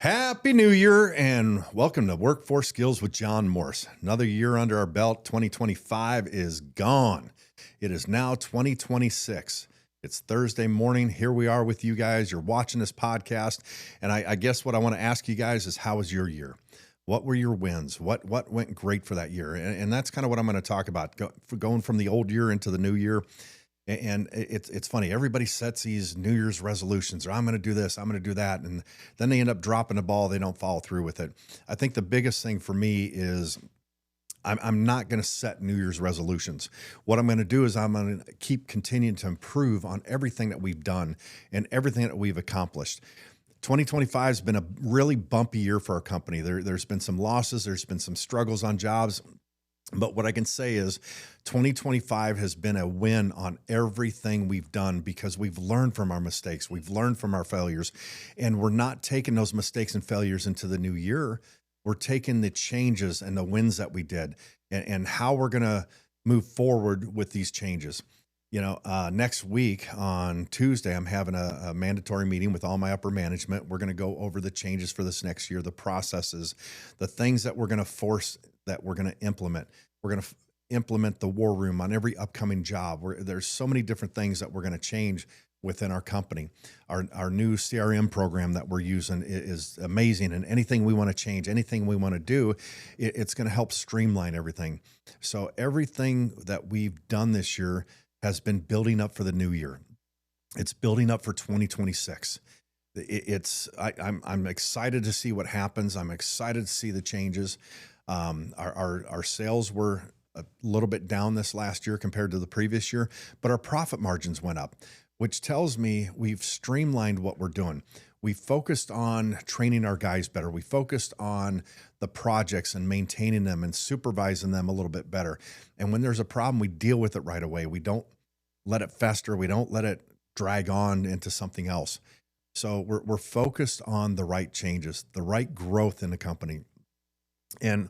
Happy New Year and welcome to Workforce Skills with John Morse. Another year under our belt. 2025 is gone. It is now 2026. It's Thursday morning. Here we are with you guys. You're watching this podcast. And I guess what I want to ask you guys is, how was your year? What were your wins? What went great for that year? And that's kind of what I'm going to talk about, going from the old year into the new year. And it's funny. Everybody sets these New Year's resolutions, or I'm going to do this, I'm going to do that. And then they end up dropping the ball. They don't follow through with it. I think the biggest thing for me is I'm not going to set New Year's resolutions. What I'm going to do is I'm going to keep continuing to improve on everything that we've done and everything that we've accomplished. 2025 has been a really bumpy year for our company. There's been some losses. There's been some struggles on jobs. But what I can say is 2025 has been a win on everything we've done because we've learned from our mistakes. We've learned from our failures, and we're not taking those mistakes and failures into the new year. We're taking the changes and the wins that we did and how we're going to move forward with these changes. Next week on Tuesday, I'm having a mandatory meeting with all my upper management. We're going to go over the changes for this next year, the processes, the things that we're going to force, that we're going to implement. We're going to implement the war room on every upcoming job. There's so many different things that we're going to change within our company. Our new CRM program that we're using is amazing, and anything we want to change, anything we want to do, it's going to help streamline everything. So everything that we've done this year has been building up for the new year. It's building up for 2026. I'm excited to see what happens. I'm excited to see the changes. Our sales were a little bit down this last year compared to the previous year, but our profit margins went up, which tells me we've streamlined what we're doing. We focused on training our guys better. We focused on the projects and maintaining them and supervising them a little bit better. And when there's a problem, we deal with it right away. We don't let it fester. We don't let it drag on into something else. So we're focused on the right changes, the right growth in the company. And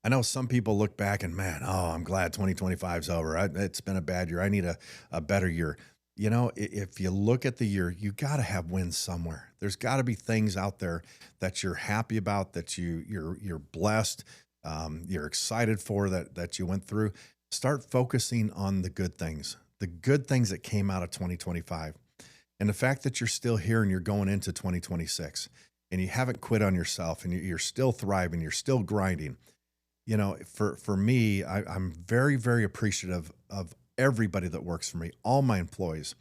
I know some people look back and, man, I'm glad 2025 is over. It's been a bad year. I need a better year. If you look at the year, you got to have wins somewhere. There's got to be things out there that you're happy about, that you're blessed, you're excited for, that you went through. Start focusing on the good things that came out of 2025. And the fact that you're still here and you're going into 2026 and you haven't quit on yourself and you're still thriving, you're still grinding. For me, I'm very, very appreciative of everybody that works for me, all my employees.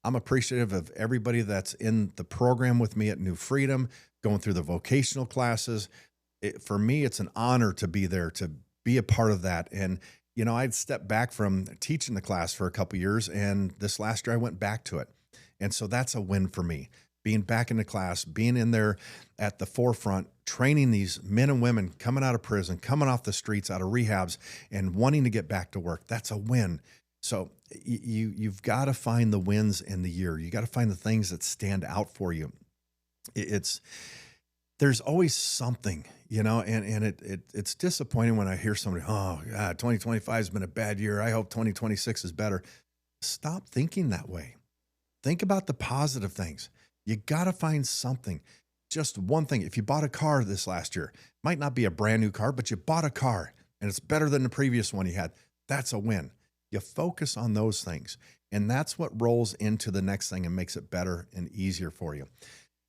I'm appreciative of everybody that's in the program with me at New Freedom, going through the vocational classes. For me, it's an honor to be there, to be a part of that. And, I'd stepped back from teaching the class for a couple of years, and this last year I went back to it. And so that's a win for me. Being back in the class, being in there at the forefront, training these men and women coming out of prison, coming off the streets, out of rehabs, and wanting to get back to work. That's a win. So you've got to find the wins in the year. You got to find the things that stand out for you. There's always something, and it's disappointing when I hear somebody, oh God, 2025 has been a bad year. I hope 2026 is better. Stop thinking that way. Think about the positive things. You got to find something, just one thing. If you bought a car this last year, might not be a brand new car, but you bought a car and it's better than the previous one you had. That's a win. You focus on those things, and that's what rolls into the next thing and makes it better and easier for you.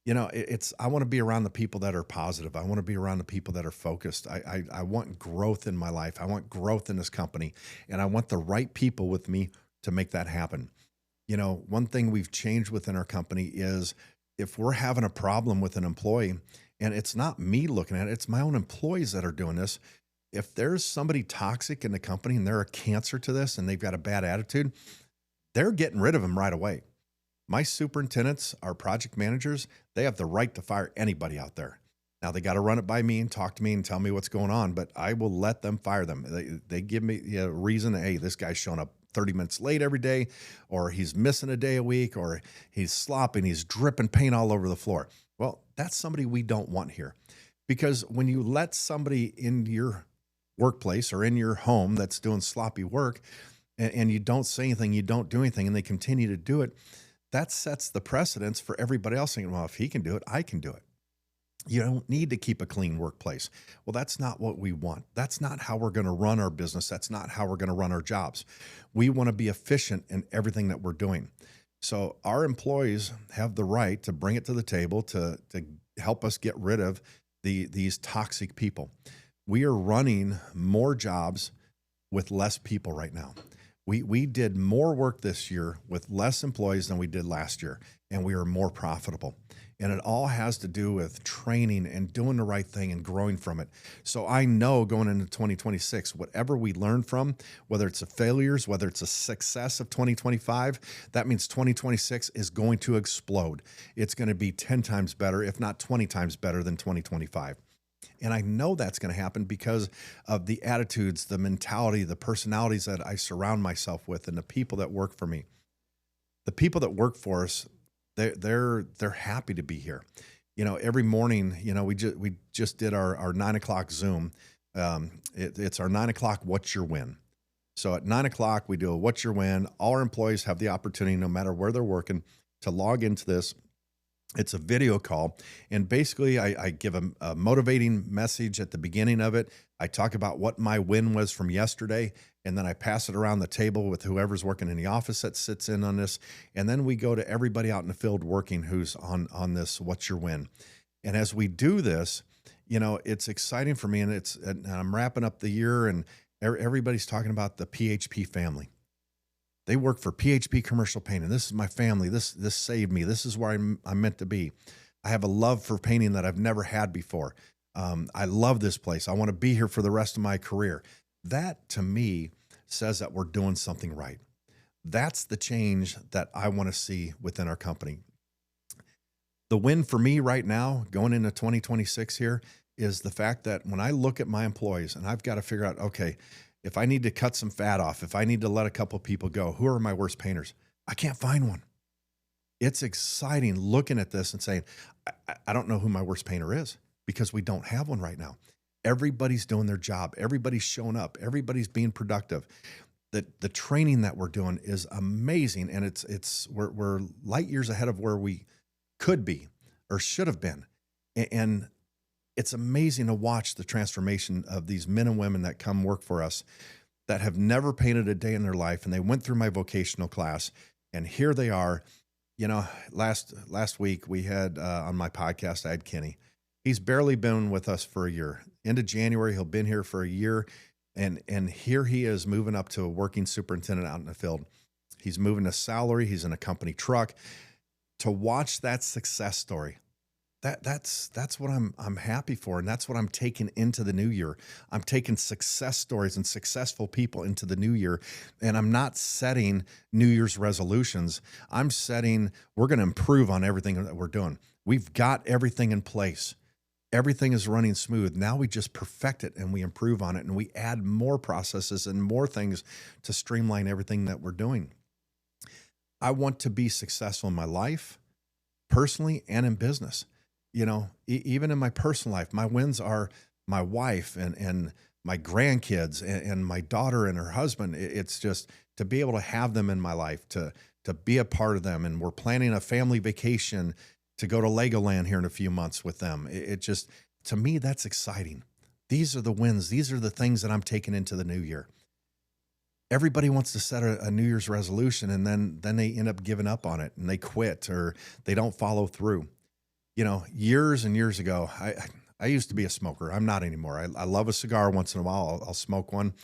I want to be around the people that are positive. I want to be around the people that are focused. I want growth in my life. I want growth in this company, and I want the right people with me to make that happen. One thing we've changed within our company is if we're having a problem with an employee, and it's not me looking at it, it's my own employees that are doing this. If there's somebody toxic in the company and they're a cancer to this and they've got a bad attitude, they're getting rid of them right away. My superintendents, our project managers, they have the right to fire anybody out there. Now, they got to run it by me and talk to me and tell me what's going on, but I will let them fire them. They give me a reason, hey, this guy's showing up 30 minutes late every day, or he's missing a day a week, or he's slopping, he's dripping paint all over the floor. Well, that's somebody we don't want here. Because when you let somebody in your workplace or in your home that's doing sloppy work, and you don't say anything, you don't do anything, and they continue to do it, that sets the precedence for everybody else thinking, well, if he can do it, I can do it. You don't need to keep a clean workplace. Well, that's not what we want. That's not how we're going to run our business. That's not how we're going to run our jobs. We want to be efficient in everything that we're doing. So our employees have the right to bring it to the table to help us get rid of these toxic people. We are running more jobs with less people right now. We did more work this year with less employees than we did last year, and we are more profitable. And it all has to do with training and doing the right thing and growing from it. So I know going into 2026, whatever we learn from, whether it's the failures, whether it's a success of 2025, that means 2026 is going to explode. It's going to be 10 times better, if not 20 times better than 2025. And I know that's going to happen because of the attitudes, the mentality, the personalities that I surround myself with, and the people that work for me. The people that work for us, they're happy to be here. Every morning, we just did our 9 o'clock Zoom. It's our 9 o'clock What's Your Win. So at 9 o'clock, we do a What's Your Win. All our employees have the opportunity, no matter where they're working, to log into this. It's a video call. And basically, I give a motivating message at the beginning of it. I talk about what my win was from yesterday, and then I pass it around the table with whoever's working in the office that sits in on this. And then we go to everybody out in the field working who's on this What's Your Win. And as we do this, it's exciting for me. And I'm wrapping up the year, and everybody's talking about the PHP family. They work for PHP Commercial Painting. This is my family. This saved me. This is where I'm meant to be. I have a love for painting that I've never had before. I love this place. I want to be here for the rest of my career. That, to me, says that we're doing something right. That's the change that I want to see within our company. The win for me right now, going into 2026 here, is the fact that when I look at my employees and I've got to figure out, okay, if I need to cut some fat off, if I need to let a couple people go, who are my worst painters? I can't find one. It's exciting looking at this and saying, I don't know who my worst painter is, because we don't have one right now. Everybody's doing their job. Everybody's showing up. Everybody's being productive. The training that we're doing is amazing. And we're light years ahead of where we could be or should have been. And it's amazing to watch the transformation of these men and women that come work for us that have never painted a day in their life. And they went through my vocational class, and here they are. Last week we had on my podcast, I had Kenny. He's barely been with us for a year. End of January, he'll been here for a year. And here he is moving up to a working superintendent out in the field. He's moving to salary. He's in a company truck. To watch that success story, that's what I'm happy for, and that's what I'm taking into the new year. I'm taking success stories and successful people into the new year, and I'm not setting New Year's resolutions. I'm setting, we're going to improve on everything that we're doing. We've got everything in place. Everything is running smooth. Now we just perfect it and we improve on it, and we add more processes and more things to streamline everything that we're doing. I want to be successful in my life, personally and in business. Even in my personal life, my wins are my wife and my grandkids and my daughter and her husband. It's just to be able to have them in my life, to be a part of them. And we're planning a family vacation to go to Legoland here in a few months with them. It just, to me, that's exciting. These are the wins. These are the things that I'm taking into the new year. Everybody wants to set a New Year's resolution, and then they end up giving up on it, and they quit or they don't follow through. Years and years ago, I used to be a smoker. I'm not anymore. I love a cigar once in a while. I'll smoke one.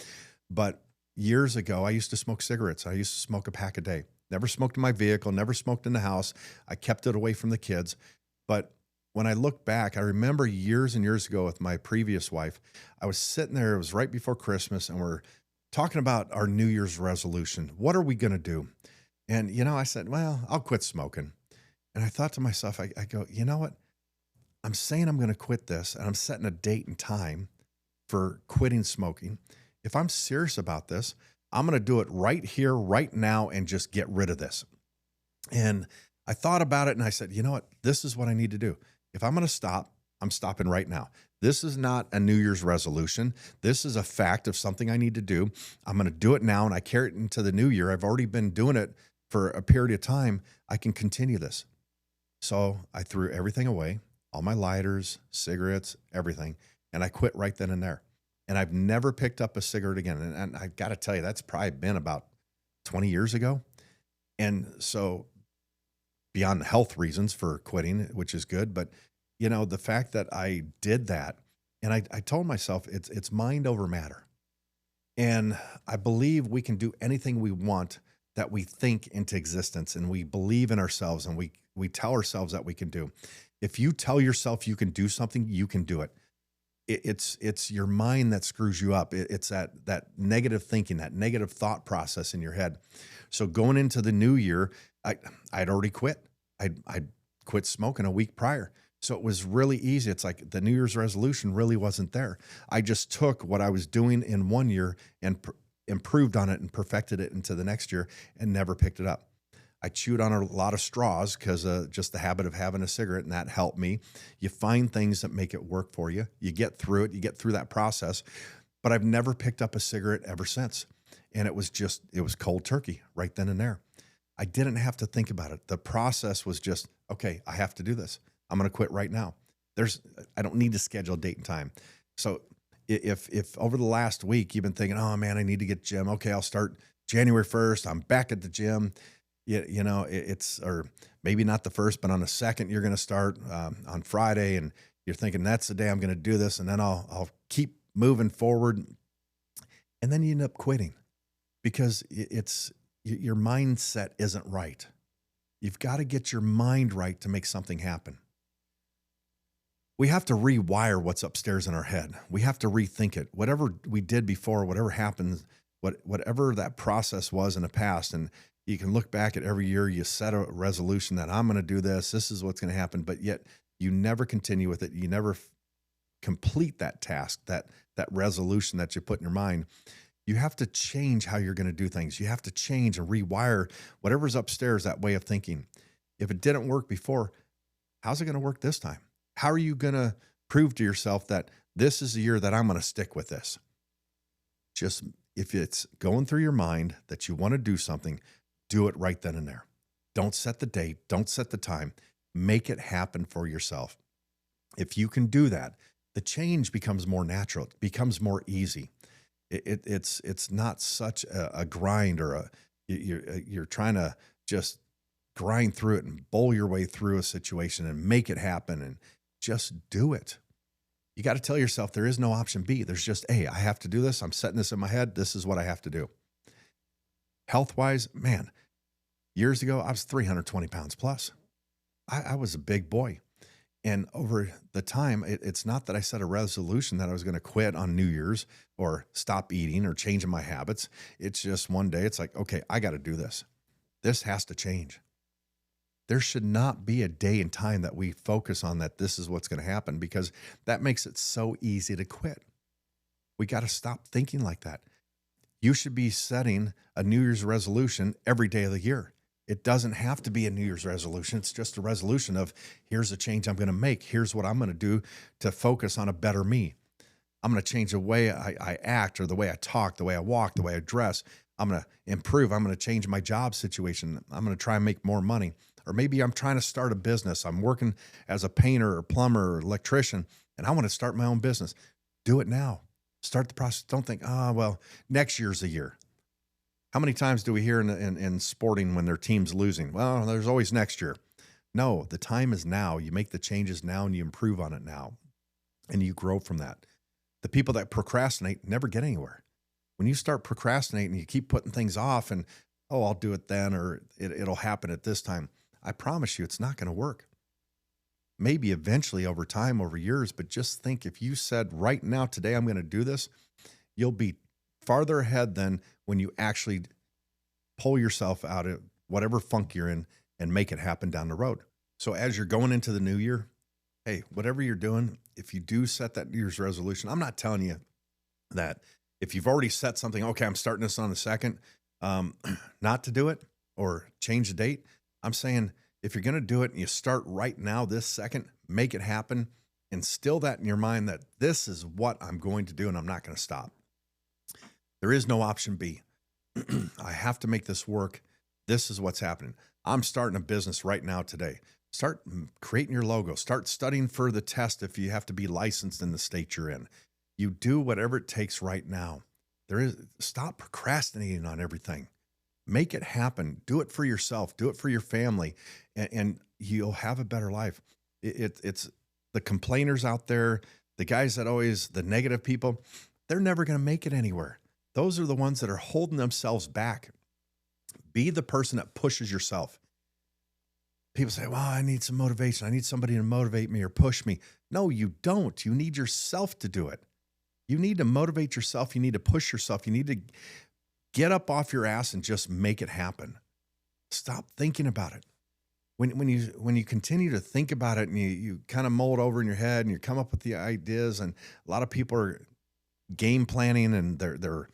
But years ago, I used to smoke cigarettes. I used to smoke a pack a day. Never smoked in my vehicle, never smoked in the house. I kept it away from the kids. But when I look back, I remember years and years ago with my previous wife, I was sitting there, it was right before Christmas, and we're talking about our New Year's resolution. What are we going to do? And, I said, well, I'll quit smoking. And I thought to myself, I go, you know what? I'm saying I'm going to quit this, and I'm setting a date and time for quitting smoking. If I'm serious about this, I'm going to do it right here, right now, and just get rid of this. And I thought about it, and I said, you know what? This is what I need to do. If I'm going to stop, I'm stopping right now. This is not a New Year's resolution. This is a fact of something I need to do. I'm going to do it now, and I carry it into the new year. I've already been doing it for a period of time. I can continue this. So I threw everything away. all my lighters, cigarettes, everything. And I quit right then and there. And I've never picked up a cigarette again. And I got to tell you, that's probably been about 20 years ago. And so, beyond the health reasons for quitting, which is good, but the fact that I did that, and I told myself it's mind over matter. And I believe we can do anything we want that we think into existence, and we believe in ourselves, and we tell ourselves that we can do. If you tell yourself you can do something, you can do it. It's your mind that screws you up. It's that negative thinking, that negative thought process in your head. So going into the new year, I'd already quit. I'd quit smoking a week prior. So it was really easy. It's like the New Year's resolution really wasn't there. I just took what I was doing in one year and improved on it and perfected it into the next year and never picked it up. I chewed on a lot of straws because just the habit of having a cigarette, and that helped me. You find things that make it work for you. You get through it. You get through that process. But I've never picked up a cigarette ever since. And it was cold turkey right then and there. I didn't have to think about it. The process was just, okay, I have to do this. I'm going to quit right now. I don't need to schedule a date and time. So if over the last week you've been thinking, oh man, I need to get gym. Okay, I'll start January 1st. I'm back at the gym. Or maybe not the first, but on the second, you're going to start on Friday, and you're thinking that's the day I'm going to do this. And then I'll keep moving forward. And then you end up quitting because your mindset isn't right. You've got to get your mind right to make something happen. We have to rewire what's upstairs in our head. We have to rethink it. Whatever we did before, whatever happened, whatever that process was in the past, and you can look back at every year, you set a resolution that I'm going to do this. This is what's going to happen. But yet you never continue with it. You never complete that task, that resolution that you put in your mind. You have to change how you're going to do things. You have to change and rewire whatever's upstairs, that way of thinking. If it didn't work before, how's it going to work this time? How are you going to prove to yourself that this is the year that I'm going to stick with this? Just if it's going through your mind that you want to do something, do it right then and there. Don't set the date. Don't set the time. Make it happen for yourself. If you can do that, the change becomes more natural. It becomes more easy. It's not such a grind, or you're trying to just grind through it and bowl your way through a situation and make it happen, and just do it. You got to tell yourself there is no option B. There's just A. I have to do this. I'm setting this in my head. This is what I have to do. Health-wise, man, years ago, I was 320 pounds plus. I was a big boy. And over the time, it's not that I set a resolution that I was going to quit on New Year's or stop eating or changing my habits. It's just one day, it's like, okay, I got to do this. This has to change. There should not be a day and time that we focus on that this is what's going to happen, because that makes it so easy to quit. We got to stop thinking like that. You should be setting a New Year's resolution every day of the year. It doesn't have to be a New Year's resolution. It's just a resolution of, here's the change I'm going to make. Here's what I'm going to do to focus on a better me. I'm going to change the way I act, or the way I talk, the way I walk, the way I dress. I'm going to improve. I'm going to change my job situation. I'm going to try and make more money. Or maybe I'm trying to start a business. I'm working as a painter or plumber or electrician, and I want to start my own business. Do it now. Start the process. Don't think, well, next year's the year. How many times do we hear in sporting when their team's losing? Well, there's always next year. No, the time is now. You make the changes now, and you improve on it now, and you grow from that. The people that procrastinate never get anywhere. When you start procrastinating, you keep putting things off, and, I'll do it then, or it'll happen at this time. I promise you, it's not going to work. Maybe eventually over time, over years, but just think, if you said right now, today, I'm going to do this, you'll be farther ahead than when you actually pull yourself out of whatever funk you're in and make it happen down the road. So as you're going into the new year, hey, whatever you're doing, if you do set that New Year's resolution, I'm not telling you that if you've already set something, okay, I'm starting this on the 2nd, not to do it or change the date. I'm saying, if you're going to do it and you start right now, this second, make it happen. Instill that in your mind that this is what I'm going to do, and I'm not going to stop. There is no option B. I have to make this work. This is what's happening. I'm starting a business right now today. Start creating your logo. Start studying for the test if you have to be licensed in the state you're in. You do whatever it takes right now. Stop procrastinating on everything. Make it happen. Do it for yourself. Do it for your family, and you'll have a better life. It's the complainers out there, the guys that always the negative people. They're never going to make it anywhere. Those are the ones that are holding themselves back. Be the person that pushes yourself. People say, well, I need some motivation. I need somebody to motivate me or push me. No, you don't. You need yourself to do it. You need to motivate yourself. You need to push yourself. You need to get up off your ass and just make it happen. Stop thinking about it. When you continue to think about it and you kind of mull it over in your head and you come up with the ideas, and a lot of people are game planning and they're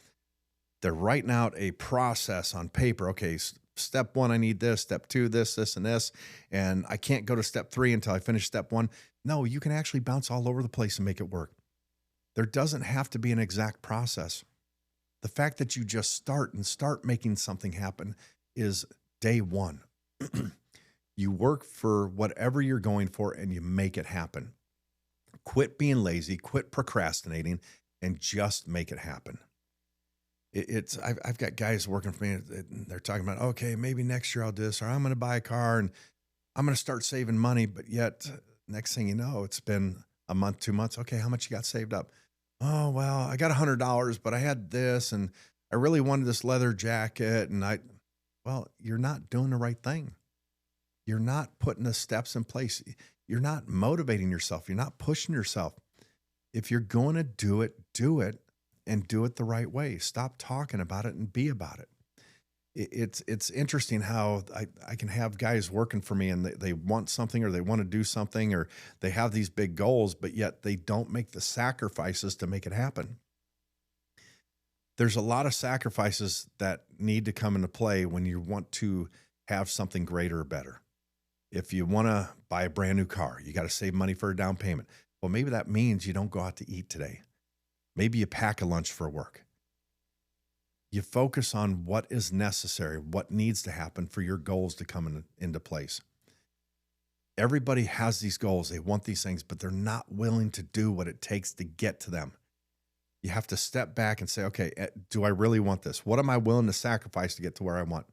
writing out a process on paper. Okay, step one, I need this. Step two, this, and this. And I can't go to step three until I finish step one. No, you can actually bounce all over the place and make it work. There doesn't have to be an exact process. The fact that you just start making something happen is day one. You work for whatever you're going for and you make it happen. Quit being lazy, quit procrastinating, and just make it happen. I've got guys working for me, and they're talking about, okay, maybe next year I'll do this, or I'm going to buy a car and I'm going to start saving money. But yet next thing you know, it's been a month, 2 months. Okay, how much you got saved up? Oh, well, I got $100, but I had this and I really wanted this leather jacket. Well, you're not doing the right thing. You're not putting the steps in place. You're not motivating yourself. You're not pushing yourself. If you're going to do it, and do it the right way. Stop talking about it and be about it. It's interesting how I can have guys working for me and they want something or they want to do something or they have these big goals, but yet they don't make the sacrifices to make it happen. There's a lot of sacrifices that need to come into play when you want to have something greater or better. If you want to buy a brand new car, you got to save money for a down payment. Well, maybe that means you don't go out to eat today. Maybe you pack a lunch for work. You focus on what is necessary, what needs to happen for your goals to come into place. Everybody has these goals. They want these things, but they're not willing to do what it takes to get to them. You have to step back and say, okay, do I really want this? What am I willing to sacrifice to get to where I want?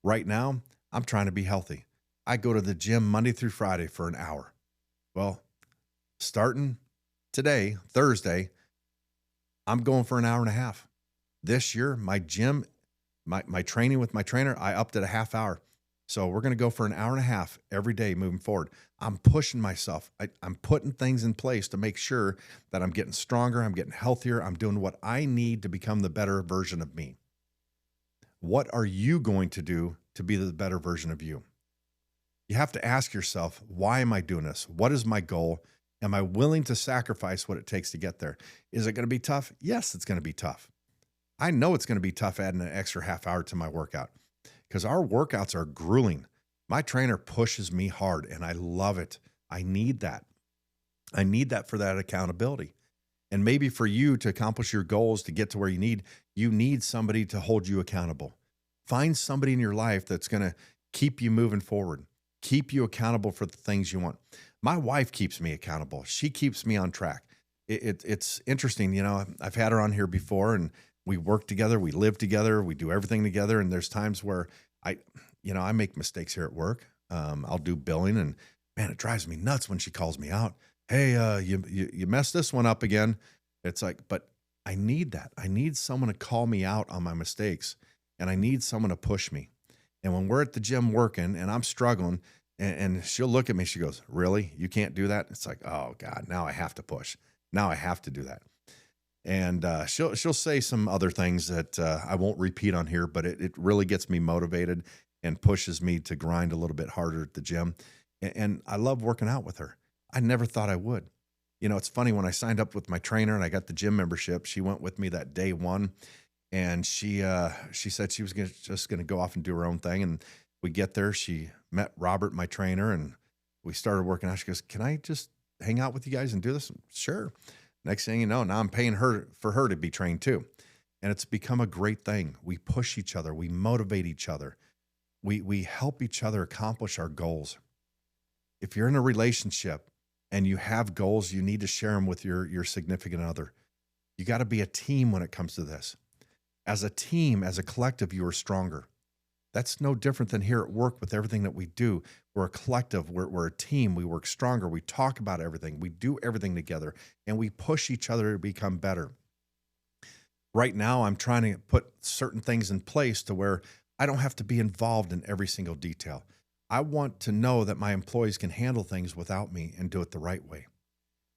Right now, I'm trying to be healthy. I go to the gym Monday through Friday for an hour. Well, starting today, Thursday, I'm going for an hour and a half. This year, my gym, my training with my trainer, I upped it a half hour. So we're going to go for an hour and a half every day moving forward. I'm pushing myself. I'm putting things in place to make sure that I'm getting stronger. I'm getting healthier. I'm doing what I need to become the better version of me. What are you going to do to be the better version of you? You have to ask yourself, why am I doing this? What is my goal? Am I willing to sacrifice what it takes to get there? Is it going to be tough? Yes, it's going to be tough. I know it's going to be tough adding an extra half hour to my workout because our workouts are grueling. My trainer pushes me hard and I love it. I need that. I need that for that accountability. And maybe for you to accomplish your goals, to get to where you need somebody to hold you accountable. Find somebody in your life that's going to keep you moving forward, keep you accountable for the things you want. My wife keeps me accountable. She keeps me on track. It's interesting. You know, I've had her on here before and we work together, we live together, we do everything together. And there's times where I make mistakes here at work. I'll do billing and man, it drives me nuts when she calls me out. Hey, you messed this one up again. It's like, but I need that. I need someone to call me out on my mistakes and I need someone to push me. And when we're at the gym working and I'm struggling and she'll look at me, she goes, really? You can't do that? It's like, oh God, now I have to push. Now I have to do that. And she'll say some other things that I won't repeat on here, but it really gets me motivated and pushes me to grind a little bit harder at the gym. And I love working out with her. I never thought I would. You know, it's funny when I signed up with my trainer and I got the gym membership, she went with me that day one and she said she was just going to go off and do her own thing. And we get there, she met Robert, my trainer, and we started working out. She goes, can I just hang out with you guys and do this? Sure. Next thing you know, now I'm paying her for her to be trained too. And it's become a great thing. We push each other. We motivate each other. We help each other accomplish our goals. If you're in a relationship and you have goals, you need to share them with your significant other. You got to be a team when it comes to this. As a team, as a collective, you are stronger. That's no different than here at work with everything that we do. We're a collective, we're a team, we work stronger, we talk about everything, we do everything together, and we push each other to become better. Right now, I'm trying to put certain things in place to where I don't have to be involved in every single detail. I want to know that my employees can handle things without me and do it the right way.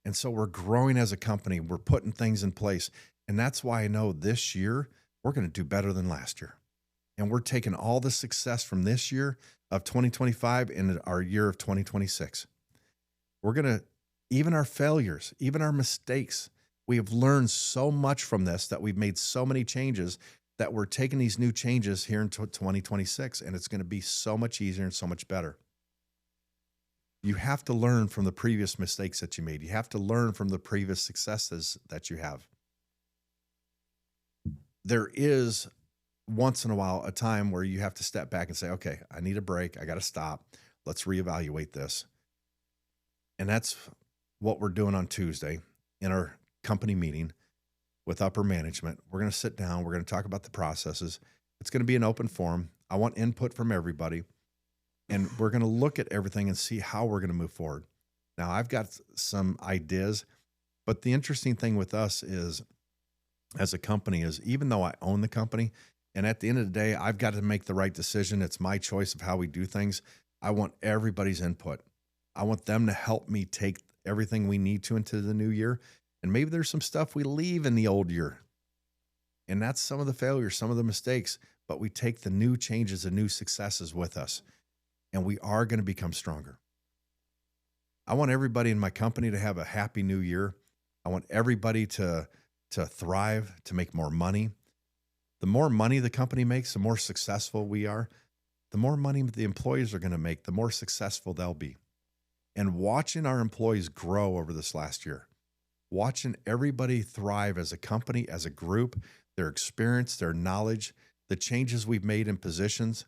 And so we're growing as a company, we're putting things in place. And that's why I know this year we're going to do better than last year. And we're taking all the success from this year of 2025 into our year of 2026. We're going to, even our failures, even our mistakes, we have learned so much from this that we've made so many changes that we're taking these new changes here into 2026, and it's going to be so much easier and so much better. You have to learn from the previous mistakes that you made. You have to learn from the previous successes that you have. There is once in a while a time where you have to step back and say, okay, I need a break. I got to stop. Let's reevaluate this. And that's what we're doing on Tuesday in our company meeting with upper management. We're going to sit down. We're going to talk about the processes. It's going to be an open forum. I want input from everybody. And we're going to look at everything and see how we're going to move forward. Now, I've got some ideas, but the interesting thing with us is, as a company, is even though I own the company, and at the end of the day, I've got to make the right decision. It's my choice of how we do things. I want everybody's input. I want them to help me take everything we need to into the new year. And maybe there's some stuff we leave in the old year. And that's some of the failures, some of the mistakes, but we take the new changes and new successes with us. And we are going to become stronger. I want everybody in my company to have a happy new year. I want everybody to thrive, to make more money. The more money the company makes, the more successful we are. The more money the employees are going to make, the more successful they'll be. And watching our employees grow over this last year, watching everybody thrive as a company, as a group, their experience, their knowledge, the changes we've made in positions.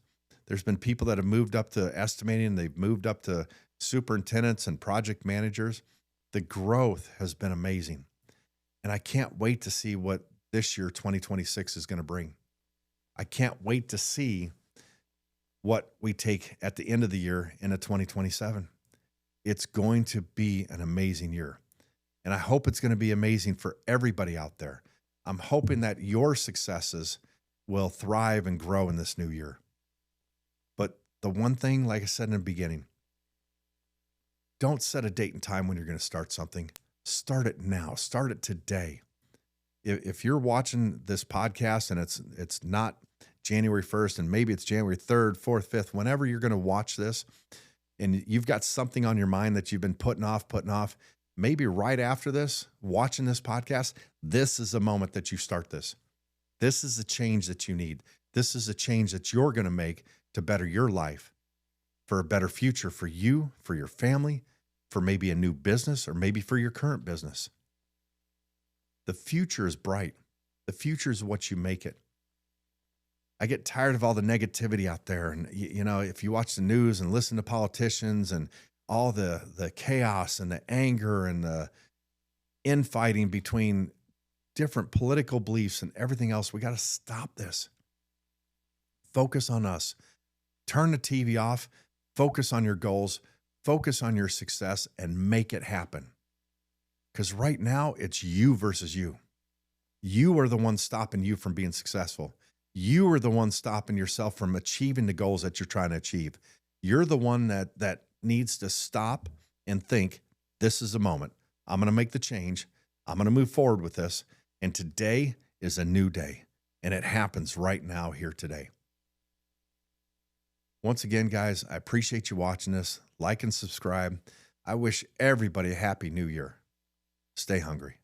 There's been people that have moved up to estimating, they've moved up to superintendents and project managers. The growth has been amazing. And I can't wait to see what this year, 2026, is going to bring. I can't wait to see what we take at the end of the year into 2027. It's going to be an amazing year. And I hope it's going to be amazing for everybody out there. I'm hoping that your successes will thrive and grow in this new year. But the one thing, like I said in the beginning, don't set a date and time when you're going to start something. Start it now. Start it today. If you're watching this podcast and it's not January 1st and maybe it's January 3rd, 4th, 5th, whenever you're going to watch this and you've got something on your mind that you've been putting off, maybe right after this, watching this podcast, this is the moment that you start this. This is the change that you need. This is a change that you're going to make to better your life, for a better future for you, for your family, for maybe a new business, or maybe for your current business. The future is bright. The future is what you make it. I get tired of all the negativity out there. And, you know, if you watch the news and listen to politicians and all the chaos and the anger and the infighting between different political beliefs and everything else, we got to stop this. Focus on us. Turn the TV off. Focus on your goals. Focus on your success and make it happen. Because right now, it's you versus you. You are the one stopping you from being successful. You are the one stopping yourself from achieving the goals that you're trying to achieve. You're the one that needs to stop and think, this is the moment. I'm going to make the change. I'm going to move forward with this. And today is a new day. And it happens right now, here today. Once again, guys, I appreciate you watching this. Like and subscribe. I wish everybody a happy new year. Stay hungry.